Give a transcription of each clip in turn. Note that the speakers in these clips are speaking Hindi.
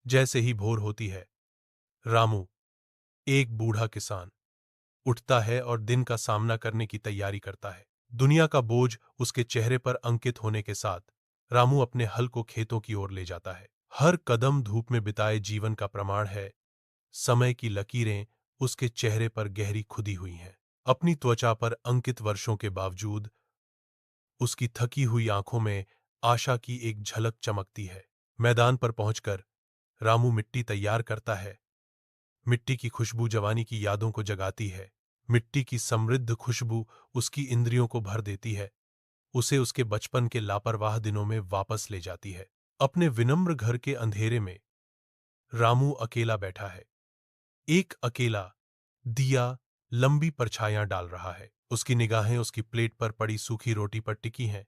जैसे ही भोर होती है, रामू, एक बूढ़ा किसान, उठता है और दिन का सामना करने की तैयारी करता है। दुनिया का बोझ उसके चेहरे पर अंकित होने के साथ रामू अपने हल को खेतों की ओर ले जाता है। हर कदम धूप में बिताए जीवन का प्रमाण है। समय की लकीरें उसके चेहरे पर गहरी खुदी हुई हैं। अपनी त्वचा पर अंकित वर्षों के बावजूद उसकी थकी हुई आंखों में आशा की एक झलक चमकती है। मैदान पर पहुंचकर रामू मिट्टी तैयार करता है। मिट्टी की खुशबू जवानी की यादों को जगाती है। मिट्टी की समृद्ध खुशबू उसकी इंद्रियों को भर देती है, उसे उसके बचपन के लापरवाह दिनों में वापस ले जाती है। अपने विनम्र घर के अंधेरे में रामू अकेला बैठा है। एक अकेला दिया लंबी परछाइयां डाल रहा है। उसकी निगाहें उसकी प्लेट पर पड़ी सूखी रोटी पर टिकी हैं,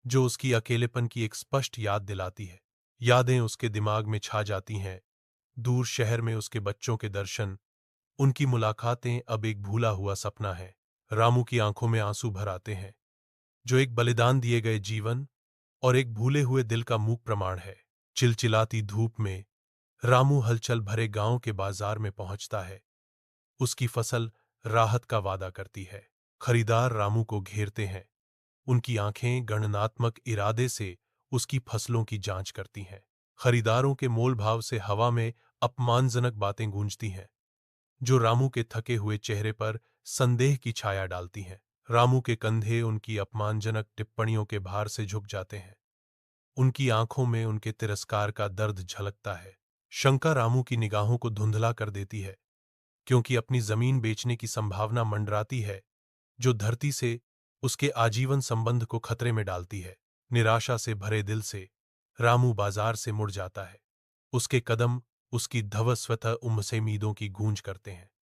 जो उसकी अकेलेपन की एक स्पष्ट याद दिलाती है। यादें उसके दिमाग में छा जाती हैं। दूर शहर में उसके बच्चों के दर्शन, उनकी मुलाकातें अब एक भूला हुआ सपना है। रामू की आंखों में आंसू भर आते हैं, जो एक बलिदान दिए गए जीवन और एक भूले हुए दिल का मूक प्रमाण है। चिलचिलाती धूप में रामू हलचल भरे गांव के बाजार में पहुंचता है। उसकी फसल राहत का वादा करती है। खरीदार रामू को घेरते हैं। उनकी आंखें गणनात्मक इरादे से उसकी फसलों की जांच करती हैं। खरीदारों के मोल भाव से हवा में अपमानजनक बातें गूंजती हैं, जो रामू के थके हुए चेहरे पर संदेह की छाया डालती हैं। रामू के कंधे उनकी अपमानजनक टिप्पणियों के भार से झुक जाते हैं। उनकी आंखों में उनके तिरस्कार का दर्द झलकता है। शंका रामू की निगाहों को धुंधला कर देती है, क्योंकि अपनी जमीन बेचने की संभावना मंडराती है, जो धरती से उसके आजीवन संबंध को खतरे में डालती है। निराशा से भरे दिल से रामू बाजार से मुड़ जाता है। उसके कदम उसकी धवस्वतः उम्मीदों की गूंज करते हैं।